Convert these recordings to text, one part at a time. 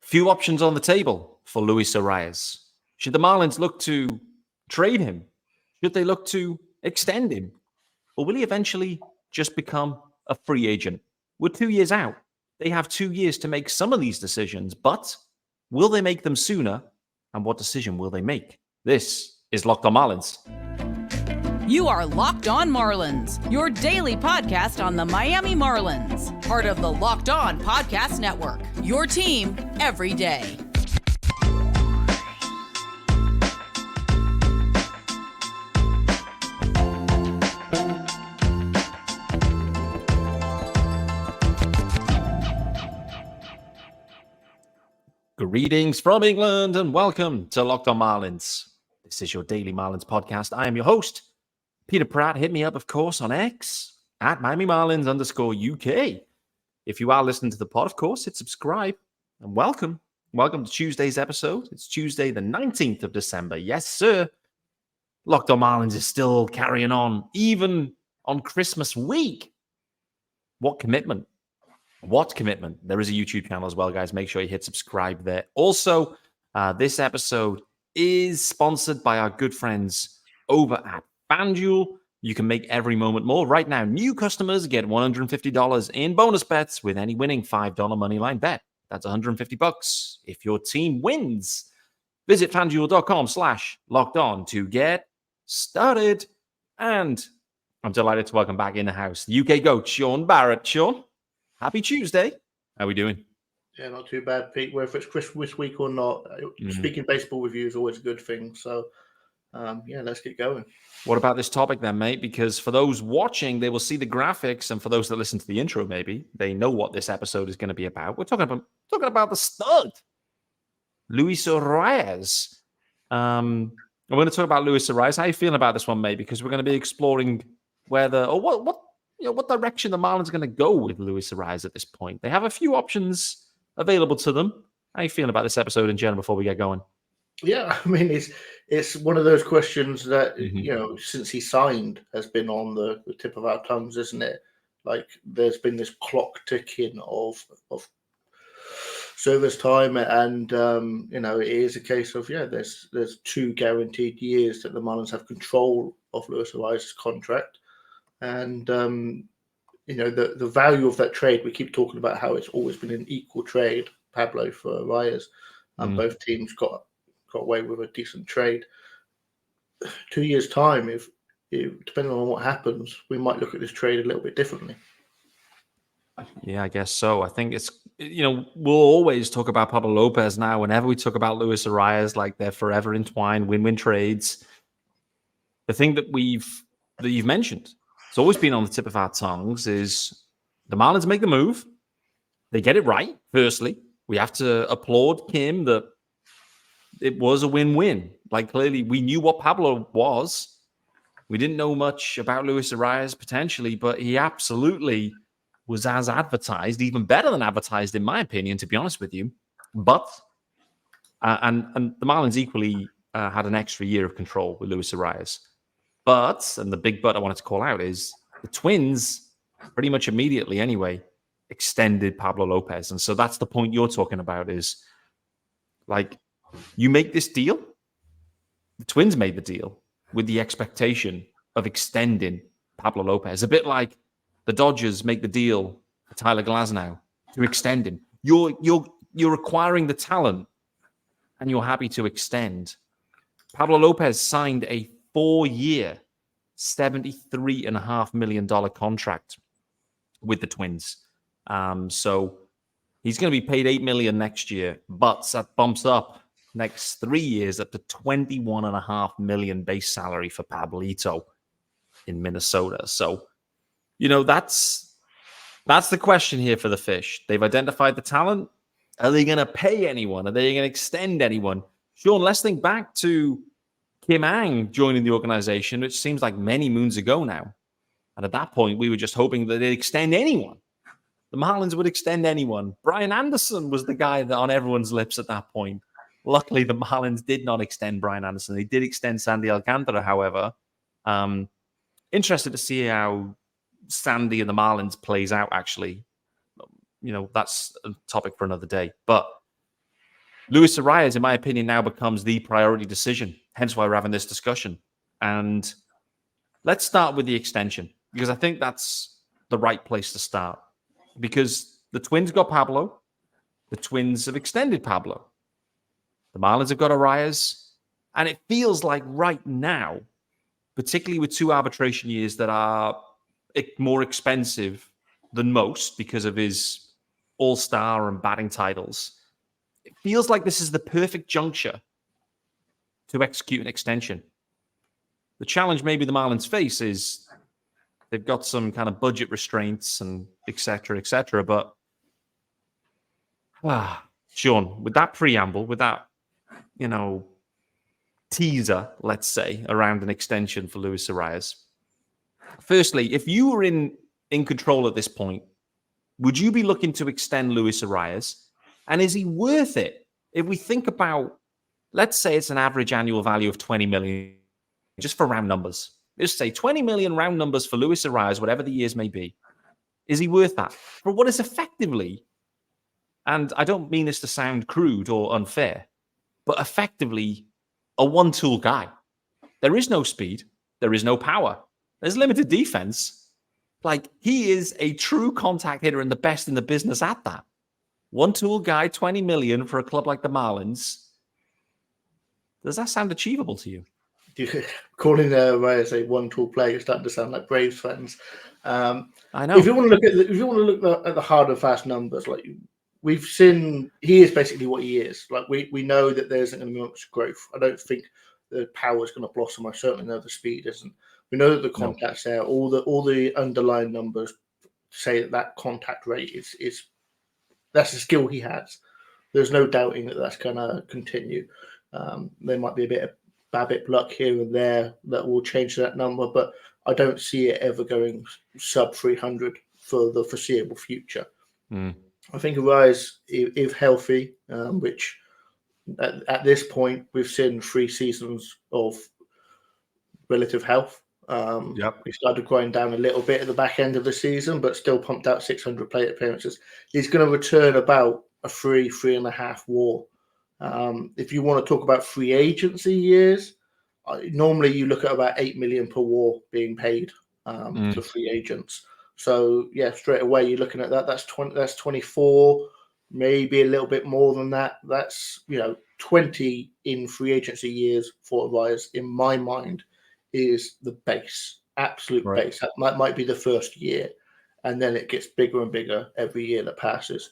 Few options on the table for Luis Arraez. Should the Marlins look to trade him? Should they look to extend him? Or will he eventually just become a free agent? We're 2 years out. They have 2 years to make some of these decisions, but will they make them sooner? And what decision will they make? This is Locked On Marlins. You are Locked On Marlins, your daily podcast on the Miami Marlins. Part of the Locked On Podcast Network, your team every day. Greetings from England and welcome to Locked On Marlins. This is your daily Marlins podcast. I am your host, Peter Pratt. Hit me up, of course, on X at Miami Marlins _UK. If you are listening to the pod, of course, hit subscribe and welcome. Welcome to Tuesday's episode. It's Tuesday, the 19th of December. Yes, sir. Locked On Marlins is still carrying on, even on Christmas week. What commitment? What commitment? There is a YouTube channel as well, guys. Make sure you hit subscribe there. Also, this episode is sponsored by our good friends over at FanDuel. You can make every moment more. Right now, new customers get $150 in bonus bets with any winning $5 moneyline bet. That's $150 if your team wins. Visit FanDuel.com/lockedon to get started. And I'm delighted to welcome back in the house the UK GOAT, Sean Barrett. Sean, happy Tuesday. How are we doing? Yeah, not too bad, Pete. Whether it's Christmas week or not, speaking baseball with you is always a good thing. So, let's get going. What about this topic then, mate? Because for those watching, they will see the graphics, and for those that listen to the intro, maybe they know what this episode is going to be about. We're talking about the stud, Luis Arraez. I'm going to talk about Luis Arraez. How are you feeling about this one, mate? Because we're going to be exploring what direction the Marlins are going to go with Luis Arraez at this point. They have a few options available to them. How are you feeling about this episode in general before we get going? Yeah, I mean, it's one of those questions that, since he signed has been on the tip of our tongues, isn't it? Like, there's been this clock ticking of service time, and, it is a case of, there's 2 guaranteed years that the Marlins have control of Luis Arraez's contract. And, the value of that trade, we keep talking about how it's always been an equal trade, Pablo for Arraez, and both teams got away with a decent trade. 2 years' time, if depending on what happens, we might look at this trade a little bit differently. Yeah, I guess so. I think it's, we'll always talk about Pablo Lopez now. Whenever we talk about Luis Arraez, like they're forever entwined, win-win trades. The thing that you've mentioned, it's always been on the tip of our tongues, is the Marlins make the move. They get it right, firstly. We have to applaud Kim that it was a win-win. Like, clearly, we knew what Pablo was. We didn't know much about Luis Arraez, potentially, but he absolutely was as advertised, even better than advertised, in my opinion, to be honest with you. But, and the Marlins equally had an extra year of control with Luis Arraez. But, and the big but I wanted to call out is the Twins, pretty much immediately anyway, extended Pablo Lopez. And so that's the point you're talking about is, like, you make this deal. The Twins made the deal with the expectation of extending Pablo Lopez. A bit like the Dodgers make the deal for Tyler Glasnow to extend him. You're acquiring the talent and you're happy to extend. Pablo Lopez signed a 4-year, $73.5 million contract with the Twins. So he's going to be paid $8 million next year, but that bumps up next 3 years up to $21.5 million base salary for Pablito in Minnesota. So, that's the question here for the Fish. They've identified the talent. Are they going to pay anyone? Are they going to extend anyone? Sean, let's think back to Kim Ang joining the organization, which seems like many moons ago now. And at that point, we were just hoping that they'd extend anyone. The Marlins would extend anyone. Brian Anderson was the guy that on everyone's lips at that point. Luckily, the Marlins did not extend Brian Anderson. They did extend Sandy Alcantara, however. Interested to see how Sandy and the Marlins plays out, actually. That's a topic for another day. But Luis Arraez, in my opinion, now becomes the priority decision. Hence why we're having this discussion. And let's start with the extension, because I think that's the right place to start. Because the Twins got Pablo. The Twins have extended Pablo. The Marlins have got Arraez. And it feels like right now, particularly with 2 arbitration years that are more expensive than most because of his all-star and batting titles, it feels like this is the perfect juncture to execute an extension. The challenge maybe the Marlins face is they've got some kind of budget restraints and et cetera, but Sean, with that preamble, with that, teaser, let's say, around an extension for Luis Arraez, firstly, if you were in control at this point, would you be looking to extend Luis Arraez? And is he worth it? If we think about, let's say it's an average annual value of 20 million, just for round numbers. Just say 20 million round numbers for Luis Arraez, whatever the years may be. Is he worth that? For what is effectively, and I don't mean this to sound crude or unfair, but effectively a one-tool guy. There is no speed. There is no power. There's limited defense. Like, he is a true contact hitter and the best in the business at that. One-tool guy, 20 million for a club like the Marlins. Does that sound achievable to you? Calling Arraez a one-tool player, you're starting to sound like Braves fans. I know. If you want to look at the hard and fast numbers, like we've seen, he is basically what he is. Like we know that there isn't going to be much growth. I don't think the power is going to blossom. I certainly know the speed isn't. We know that the contact's there. All the underlying numbers say that contact rate is that's a skill he has. There's no doubting that that's going to continue. There might be a bit of Babbitt luck here and there that will change that number, but I don't see it ever going sub 300 for the foreseeable future. I think Arraez, if healthy, which at this point we've seen 3 seasons of relative health. He started growing down a little bit at the back end of the season, but still pumped out 600 plate appearances. He's going to return about a 3.5 WAR. If you want to talk about free agency years, normally you look at about 8 million per WAR being paid to free agents. So yeah, straight away you're looking at that. That's 24, maybe a little bit more than that. That's 20 in free agency years for Arraez, in my mind, is the base, absolute base. That might be the first year, and then it gets bigger and bigger every year that passes.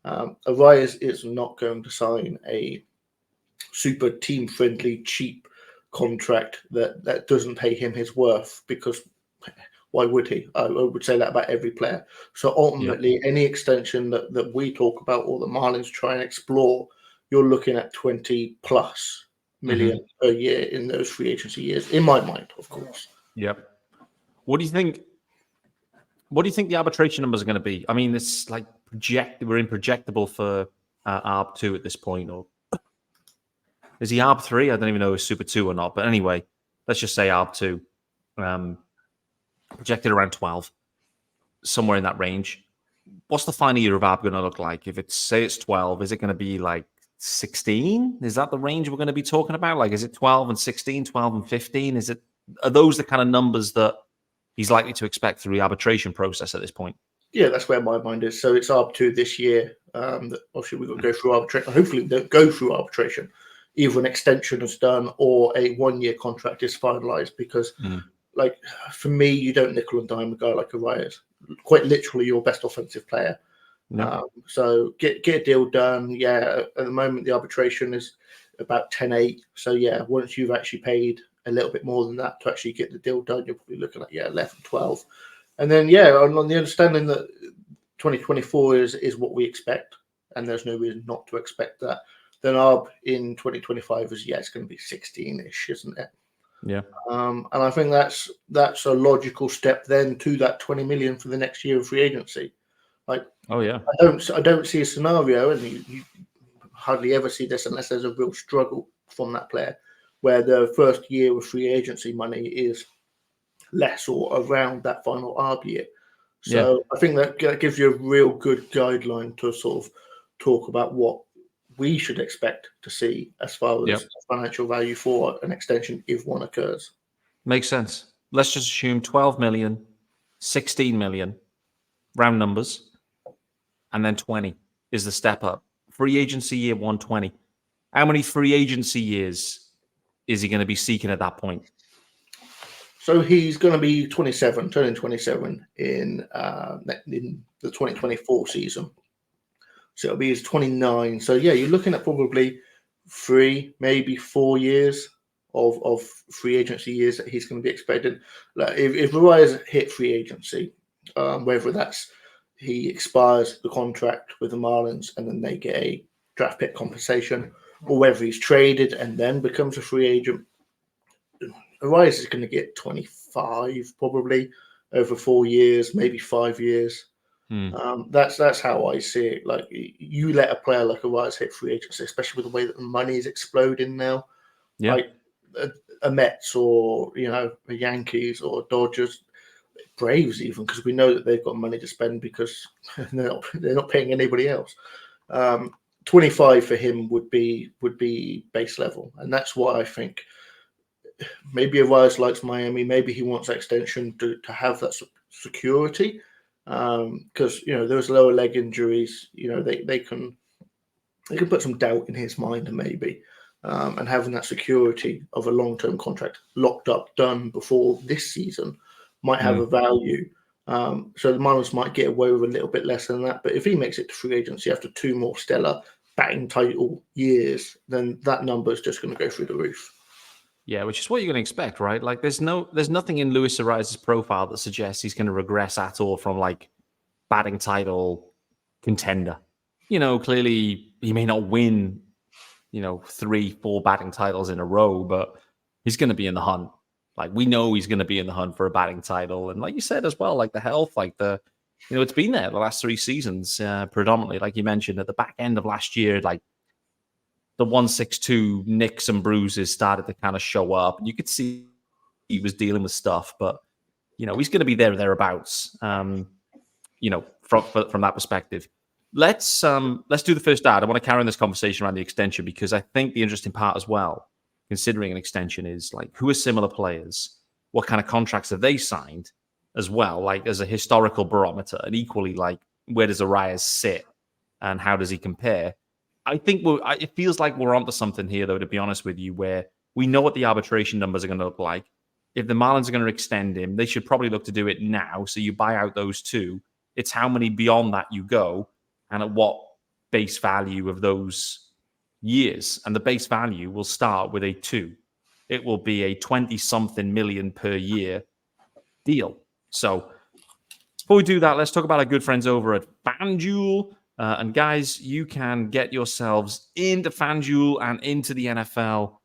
Arraez is not going to sign a super team-friendly, cheap contract that doesn't pay him his worth, because why would he? I would say that about every player. So ultimately, any extension that we talk about or the Marlins try and explore, you're looking at 20 plus million per year in those free agency years, in my mind, of course. Yep. What do you think the arbitration numbers are going to be? I mean, it's like we're in projectable for ARB 2 at this point, or is he ARB 3? I don't even know if it's Super 2 or not. But anyway, let's just say ARB 2. Projected around 12, somewhere in that range. What's the final year of ARB going to look like? If it's 12, is it going to be like 16? Is that the range we're going to be talking about? Like, is it 12 and 16, 12 and 15? Are those the kind of numbers that he's likely to expect through the arbitration process at this point? Yeah, that's where my mind is. So it's ARB 2 this year. Obviously, we've got to go through arbitration. Hopefully, we don't go through arbitration. Either an extension is done or a 1-year contract is finalized, because like, for me, you don't nickel and dime a guy like Arraez. Quite literally, your best offensive player. So get a deal done. Yeah, at the moment, the arbitration is about 10-8. So yeah, once you've actually paid a little bit more than that to actually get the deal done, you're probably looking at 11-12. And then on the understanding that 2024 is what we expect, and there's no reason not to expect that. Then ARB in 2025 is it's going to be 16-ish, isn't it? Yeah. And I think that's a logical step then to that 20 million for the next year of free agency. Like, I don't see a scenario, and you hardly ever see this unless there's a real struggle from that player, where the first year of free agency money is less or around that final ARB year. So I think that gives you a real good guideline to sort of talk about what we should expect to see as far as financial value for an extension if one occurs. Makes sense. Let's just assume 12 million, 16 million, round numbers, and then 20 is the step up. Free agency year 120. How many free agency years is he going to be seeking at that point? So he's going to be 27, turning 27 in the 2024 season. So it'll be his 29. So yeah, you're looking at probably 3, maybe 4 years of free agency years that he's going to be expected. Like if Arraez hit free agency, whether that's he expires the contract with the Marlins and then they get a draft pick compensation, or whether he's traded and then becomes a free agent, Arraez is going to get 25 probably over 4 years, maybe 5 years. That's how I see it. Like you let a player like Arraez hit free agency, especially with the way that the money is exploding now. Yeah. Like a Mets or a Yankees or Dodgers, Braves even, because we know that they've got money to spend because they're not paying anybody else. 25 for him would be base level, and that's why I think maybe Arraez likes Miami. Maybe he wants extension to have that security, because those lower leg injuries, they can put some doubt in his mind maybe, and having that security of a long-term contract locked up, done before this season, might have a value. So the Marlins might get away with a little bit less than that. But if he makes it to free agency after 2 more stellar batting title years, then that number is just going to go through the roof. Yeah, which is what you're going to expect, right? Like there's nothing in Luis Arraez's profile that suggests he's going to regress at all from like batting title contender. Clearly he may not win, 3-4 batting titles in a row, but he's going to be in the hunt. Like we know he's going to be in the hunt for a batting title. And like you said as well, like the health, like it's been there the last 3 seasons, predominantly, like you mentioned at the back end of last year, like the 162 nicks and bruises started to kind of show up. You could see he was dealing with stuff, but he's going to be there or thereabouts. From that perspective. Let's do the first ad. I want to carry on this conversation around the extension because I think the interesting part as well, considering an extension, is like who are similar players, what kind of contracts have they signed as well, like as a historical barometer, and equally like where does Arraez sit and how does he compare? I think it feels like we're onto something here, though, to be honest with you, where we know what the arbitration numbers are going to look like. If the Marlins are going to extend him, they should probably look to do it now. So you buy out those 2. It's how many beyond that you go and at what base value of those years. And the base value will start with a 2. It will be a 20-something million per year deal. So before we do that, let's talk about our good friends over at FanDuel. And guys, you can get yourselves into FanDuel and into the NFL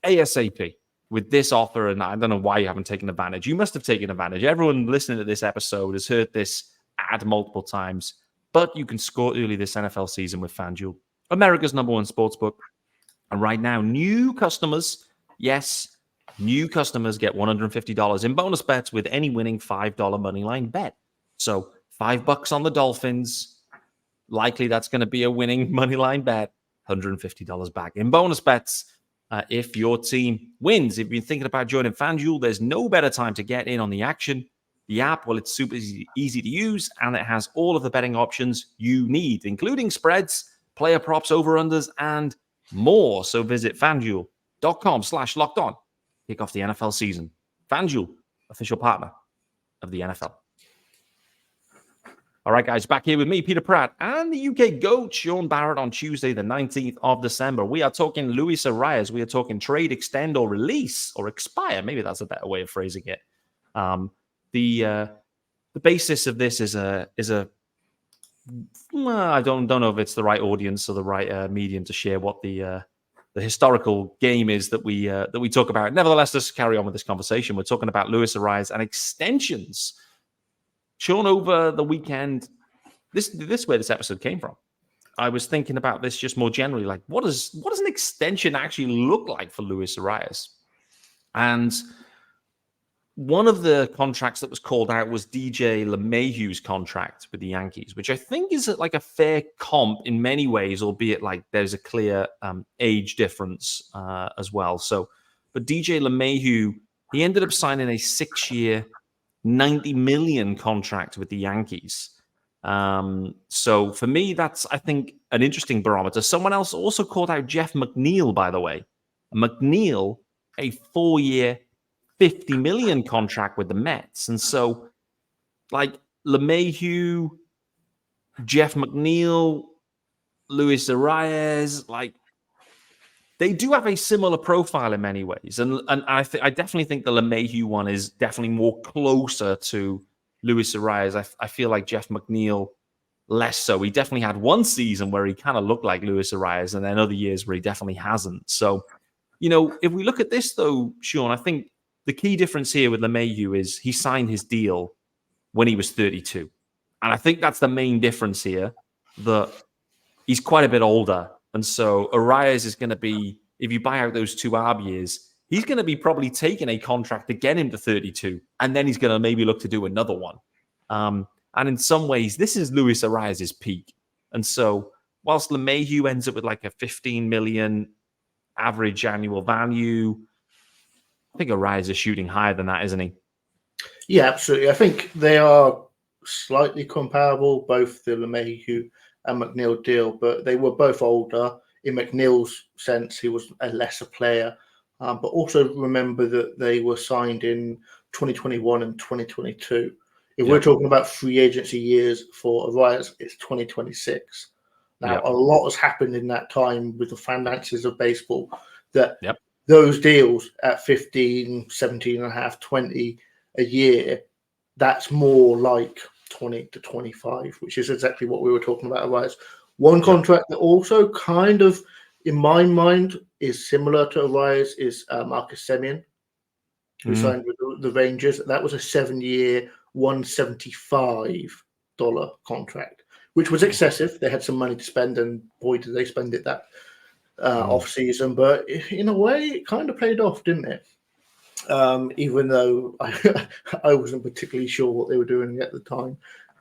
ASAP with this offer. And I don't know why you haven't taken advantage. You must have taken advantage. Everyone listening to this episode has heard this ad multiple times. But you can score early this NFL season with FanDuel, America's number one sportsbook. And right now, new customers, yes, new customers get $150 in bonus bets with any winning $5 moneyline bet. So $5 on the Dolphins. Likely that's going to be a winning moneyline bet. $150 back in bonus bets if your team wins. If you've been thinking about joining FanDuel, there's no better time to get in on the action. The app, well, it's super easy to use, and it has all of the betting options you need, including spreads, player props, over-unders, and more. So visit FanDuel.com/lockedon. Kick off the NFL season. FanDuel, official partner of the NFL. All right, guys, back here with me, Peter Pratt, and the UK GOAT, Sean Barrett, on Tuesday, the 19th of December. We are talking Luis Arraez. We are talking trade, extend, or release, or expire. Maybe that's a better way of phrasing it. The basis of this is I don't know if it's the right audience or the right medium to share what the historical game is that we talk about. Nevertheless, let's carry on with this conversation. We're talking about Luis Arraez and extensions. Sean, over the weekend, this is where this episode came from. I was thinking about this just more generally, like what does an extension actually look like for Luis Arraez? And one of the contracts that was called out was DJ LeMahieu's contract with the Yankees, which I think is like a fair comp in many ways, albeit like there's a clear age difference as well. So, but DJ LeMahieu, he ended up signing a 6-year, $90 million contract with the Yankees. So for me, that's, I think, an interesting barometer. Someone else also called out Jeff McNeil, by the way. McNeil, a 4-year, $50 million contract with the Mets. And so, like, LeMahieu, Jeff McNeil, Luis Arraez, like, they do have a similar profile in many ways. And I definitely think the LeMahieu one is definitely more closer to Luis Arraez. I feel like Jeff McNeil less so. He definitely had one season where he kind of looked like Luis Arraez, and then other years where he definitely hasn't. So, if we look at this, though, Sean, I think the key difference here with LeMahieu is he signed his deal when he was 32. And I think that's the main difference here, that he's quite a bit older. And so Arraez is going to be, if you buy out those 2 ARB years, he's going to be probably taking a contract to get him to 32. And then he's going to maybe look to do another one. And in some ways, this is Luis Arraez's peak. And so whilst LeMahieu ends up with like a 15 million average annual value, I think Arraez is shooting higher than that, isn't he? Yeah, absolutely. I think they are slightly comparable, both the LeMahieu and McNeil deal, but they were both older. In McNeil's sense, he was a lesser player. But also remember that they were signed in 2021 and 2022. If we're talking about free agency years for Arraez, it's 2026. Now, a lot has happened in that time with the finances of baseball, that those deals at 15, 17 and a half, 20 a year, that's more like 20 to 25, which is exactly what we were talking about Arraez. One contract that also kind of, in my mind, is similar to Arraez is Marcus Semien, who signed with the Rangers. That was a 7-year, $175 contract, which was excessive. They had some money to spend, and boy, did they spend it that off season. But in a way, it kind of paid off, didn't it? Even though I wasn't particularly sure what they were doing at the time.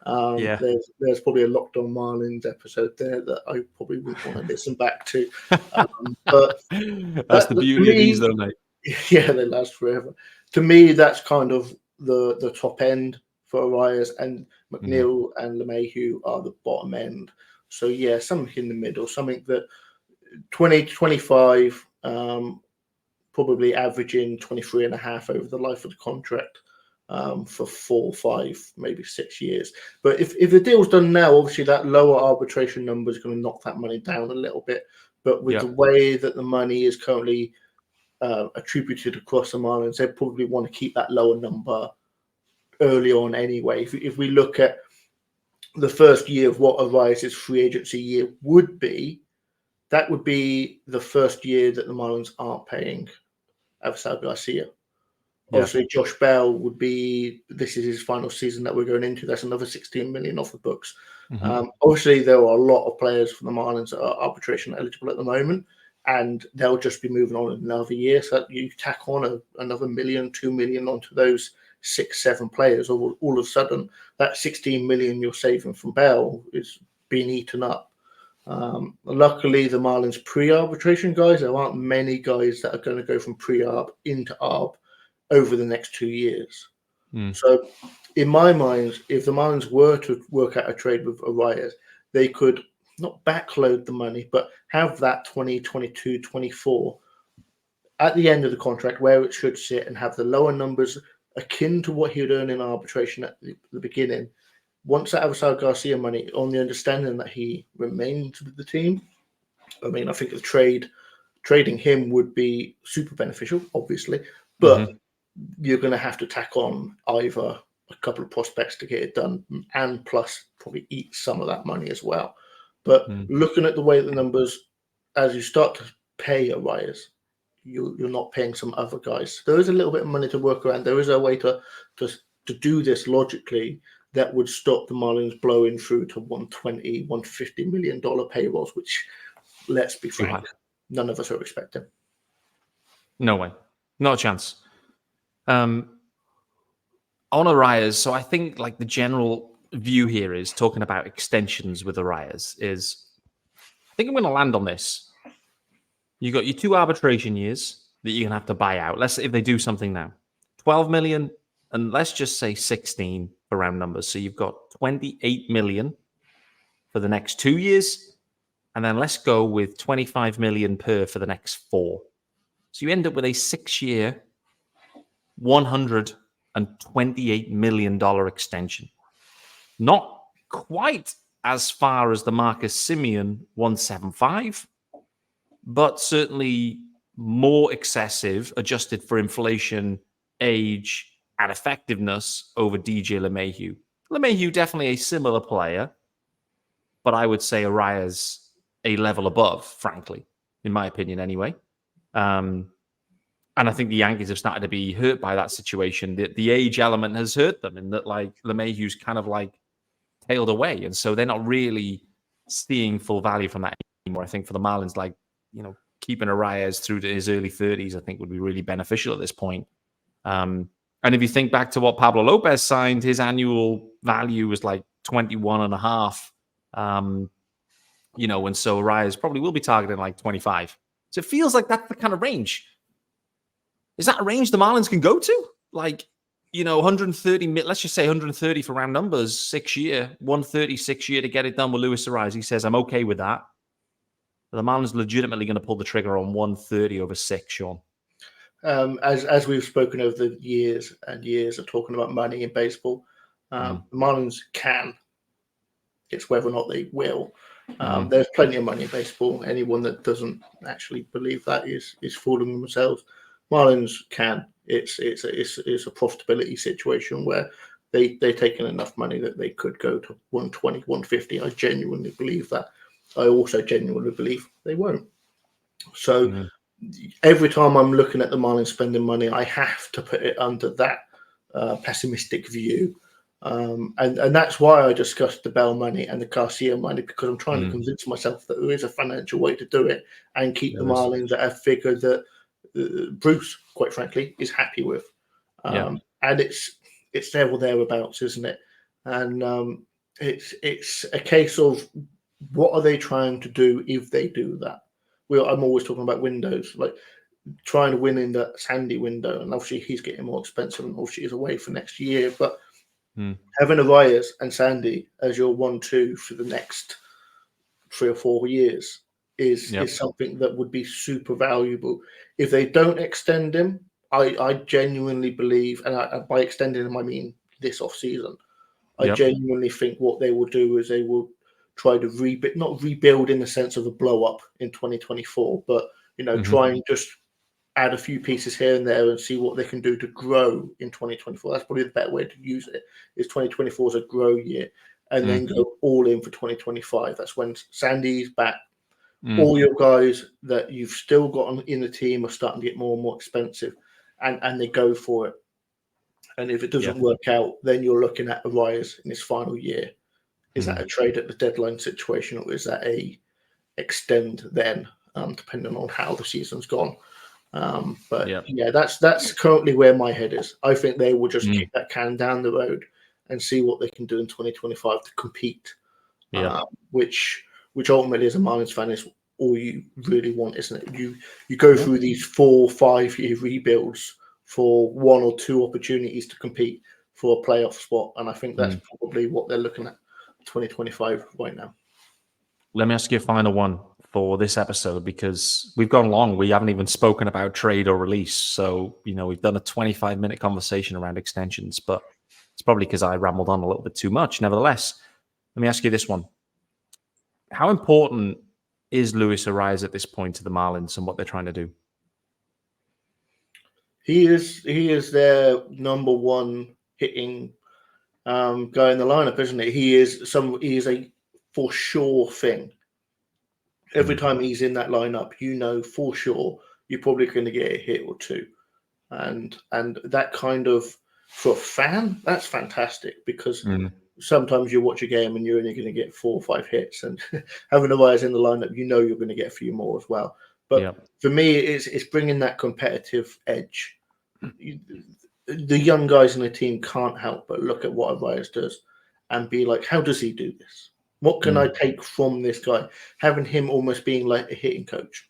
There's probably a Locked On Marlins episode there that I probably wouldn't want to listen back to. But that's the beauty of these, though, mate. Yeah, they last forever. To me, that's kind of the top end for Arraez, and McNeil and LeMahieu are the bottom end. So yeah, something in the middle, something that 20 to 25, probably averaging 23 and a half over the life of the contract, for 4, 5, maybe 6 years. But if the deal's done now, obviously that lower arbitration number is going to knock that money down a little bit. But with the way that the money is currently attributed across the Marlins, they probably want to keep that lower number early on anyway. If we look at the first year of what Arraez's free agency year would be, that would be the first year that the Marlins aren't paying Avisal Garcia. Obviously, Josh Bell would be, this is his final season that we're going into. That's another $16 million off the books. Obviously, there are a lot of players from the Marlins that are arbitration eligible at the moment, and they'll just be moving on in another year. So you tack on another $1 million, $2 million onto those 6, 7 players. All of a sudden, that $16 million you're saving from Bell is being eaten up. Luckily, the Marlins pre-arbitration guys, there aren't many guys that are going to go from pre-arb into arb over the next 2 years. So in my mind, if the Marlins were to work out a trade with Arraez, they could not backload the money, but have that 2022, 24 at the end of the contract where it should sit, and have the lower numbers akin to what he would earn in arbitration at the beginning. Once that Avisal Garcia money, on the understanding that he remains with the team, I mean, I think trading him would be super beneficial, obviously, but you're going to have to tack on either a couple of prospects to get it done, and plus probably eat some of that money as well. But looking at the way the numbers, as you start to pay Arraez, you're not paying some other guys. There is a little bit of money to work around. There is a way to do this logically that would stop the Marlins blowing through to $120, $150 million payrolls, which, let's be frank, none of us are expecting. No way. Not a chance. on Arraez, so I think like the general view here is talking about extensions with Arraez is, I think I'm going to land on this. You got your 2 arbitration years that you're going to have to buy out. Let's say if they do something now, 12 million, and let's just say 16 for round numbers. So you've got 28 million for the next 2 years, and then let's go with 25 million per for the next 4. So you end up with a 6-year, $128 million extension. Not quite as far as the Marcus Semien 175, but certainly more excessive, adjusted for inflation, age, and effectiveness over DJ LeMahieu. LeMahieu definitely a similar player, but I would say Arraez a level above, frankly, in my opinion anyway. And I think the Yankees have started to be hurt by that situation. The age element has hurt them, in that like LeMahieu's kind of like tailed away, and so they're not really seeing full value from that anymore. I think for the Marlins, like, keeping Arraez through to his early 30s, I think would be really beneficial at this point. And if you think back to what Pablo Lopez signed, his annual value was like 21.5. And so Arraez probably will be targeting like 25. So it feels like that's the kind of range. Is that a range the Marlins can go to? Like, 130, let's just say 130 for round numbers, 6-year, 136-year to get it done with Luis Arraez. He says, I'm okay with that. But the Marlins legitimately going to pull the trigger on 130 over 6, Sean. As we've spoken over the years and years of talking about money in baseball, the Marlins can. It's whether or not they will. There's plenty of money in baseball. Anyone that doesn't actually believe that is fooling themselves. Marlins can. It's a profitability situation where they've taken enough money that they could go to 120, 150. I genuinely believe that. I also genuinely believe they won't. So every time I'm looking at the Marlins spending money, I have to put it under that pessimistic view. And that's why I discussed the Bell money and the Garcia money, because I'm trying to convince myself that there is a financial way to do it and keep the Marlins at a figure that Bruce, quite frankly, is happy with. And it's there or thereabouts, isn't it? And it's a case of, what are they trying to do if they do that? I'm always talking about windows, like trying to win in the Sandy window, and obviously he's getting more expensive, and obviously he's away for next year. But having Arraez and Sandy as your 1-2 for the next 3 or 4 years is something that would be super valuable. If they don't extend him, I genuinely believe, and by extending him I mean this off season, I genuinely think what they will do is they will try to rebuild, not rebuild in the sense of a blow up in 2024, but try and just add a few pieces here and there and see what they can do to grow in 2024. That's probably the better way to use it. Is 2024 is a grow year, and then go all in for 2025. That's when Sandy's back. All your guys that you've still got in the team are starting to get more and more expensive, and they go for it. And if it doesn't work out, then you're looking at Arraez in his final year. Is that a trade at the deadline situation, or is that a extend then, depending on how the season's gone? That's currently where my head is. I think they will just kick that can down the road and see what they can do in 2025 to compete, which ultimately, as a Marlins fan, is all you really want, isn't it? You go through these 4-5 year rebuilds for 1 or 2 opportunities to compete for a playoff spot, and I think that's probably what they're looking at 2025 right now. Let me ask you a final one for this episode, because we've gone long. We haven't even spoken about trade or release. So, we've done a 25-minute conversation around extensions, but it's probably because I rambled on a little bit too much. Nevertheless, let me ask you this one. How important is Luis Arraez at this point to the Marlins and what they're trying to do? He is their number one hitting guy in the lineup, isn't he? He is a for sure thing. Every time he's in that lineup, for sure you're probably going to get a hit or 2, and that kind of, for a fan, that's fantastic, because sometimes you watch a game and you're only going to get 4 or 5 hits, and having Arraez in the lineup, you're going to get a few more as well. But for me, it's bringing that competitive edge. the young guys in the team can't help but look at what Arraez does and be like, how does he do this? What can I take from this guy? Having him almost being like a hitting coach.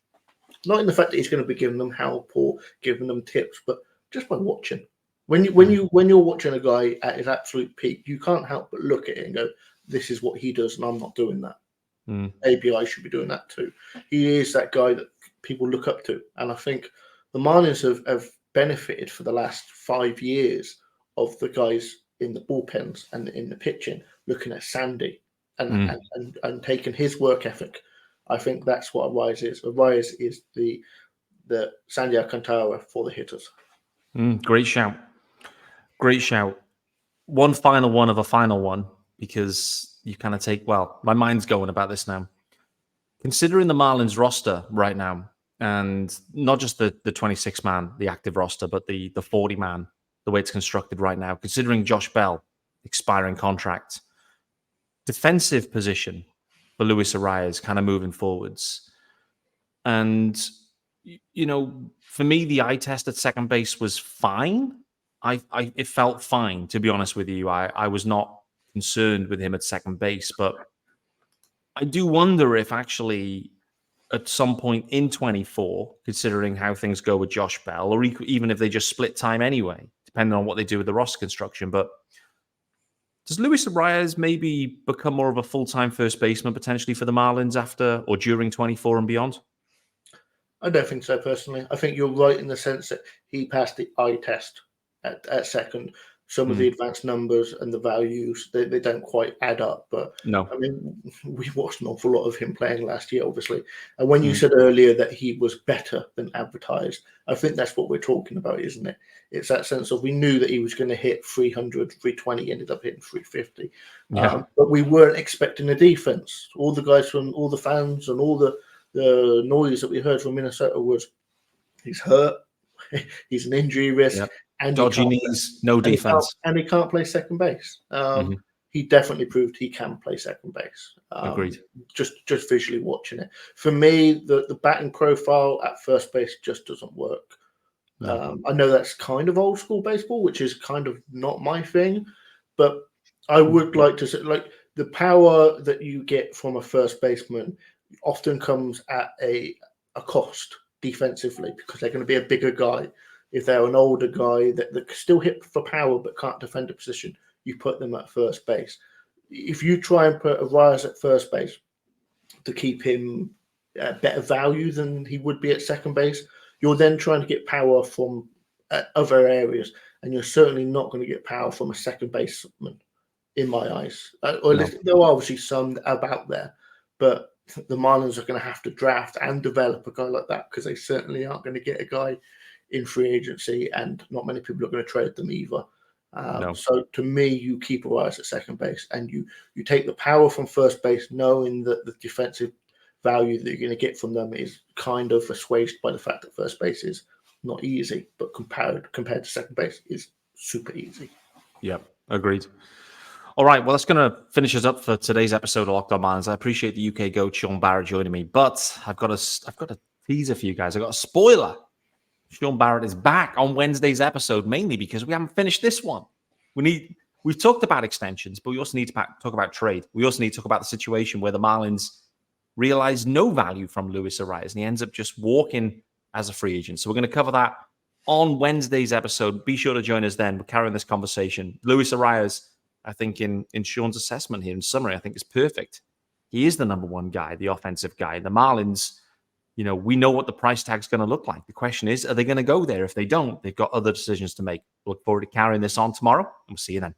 Not in the fact that he's going to be giving them help or giving them tips, but just by watching. When you're watching a guy at his absolute peak, you can't help but look at it and go, this is what he does, and I'm not doing that. Maybe I should be doing that too. He is that guy that people look up to. And I think the Marlins have benefited for the last 5 years of the guys in the bullpens and in the pitching, looking at Sandy and taking his work ethic. I think that's what Arraez is. Arraez is the Sandy Alcantara for the hitters. Great shout. Great shout. One final one of a final one, because you kind of take, well, my mind's going about this now. Considering the Marlins roster right now, and not just the 26-man, the active roster, but the 40-man, the way it's constructed right now, considering Josh Bell, expiring contract, defensive position for Luis Arraez kind of moving forwards. And, you know, for me, the eye test at second base was fine. It felt fine, to be honest with you. I was not concerned with him at second base, but I do wonder if actually at some point in 24, considering how things go with Josh Bell, or even if they just split time anyway, depending on what they do with the roster construction, but does Luis Arraez maybe become more of a full-time first baseman potentially for the Marlins after or during 24 and beyond? I don't think so, personally. I think you're right in the sense that he passed the eye test at second. Some of the advanced numbers and the values, they don't quite add up. But no, I mean, we watched an awful lot of him playing last year, obviously. And when you said earlier that he was better than advertised, I think that's what we're talking about, isn't it? It's that sense of we knew that he was going to hit 300, 320, ended up hitting 350. Yeah. But we weren't expecting the defense. All the guys from all the fans and all the noise that we heard from Minnesota was he's hurt, he's an injury risk. Yep. And dodgy knees, no defense. And he can't play second base. He definitely proved he can play second base. Agreed. Just visually watching it. For me, the batting profile at first base just doesn't work. No. I know that's kind of old school baseball, which is kind of not my thing, but I would like to say, like, the power that you get from a first baseman often comes at a cost defensively, because they're going to be a bigger guy. If they're an older guy that can still hit for power but can't defend a position, you put them at first base. If you try and put Arraez at first base to keep him better value than he would be at second base, you're then trying to get power from other areas, and you're certainly not going to get power from a second baseman, in my eyes. There are obviously some about there, but the Marlins are going to have to draft and develop a guy like that, because they certainly aren't going to get a guy in free agency, and not many people are going to trade them either. So to me, you keep Arraez at second base, and you take the power from first base, knowing that the defensive value that you're going to get from them is kind of assuaged by the fact that first base is not easy, but compared to second base is super easy. Yep, agreed. All right, well, that's going to finish us up for today's episode of Locked On Marlins. I appreciate the UK GOAT Sean Barrett joining me, but I've got a teaser for you guys. I've got a spoiler. Sean Barrett is back on Wednesday's episode, mainly because we haven't finished this one. We've talked about extensions, but we also need to talk about trade. We also need to talk about the situation where the Marlins realize no value from Luis Arraez, and he ends up just walking as a free agent. So we're going to cover that on Wednesday's episode. Be sure to join us then. We're carrying this conversation. Luis Arraez, I think in Sean's assessment here, in summary, I think is perfect. He is the number one guy, the offensive guy. The Marlins, you know, we know what the price tag's going to look like. The question is, are they going to go there? If they don't, they've got other decisions to make. Look forward to carrying this on tomorrow, and we'll see you then.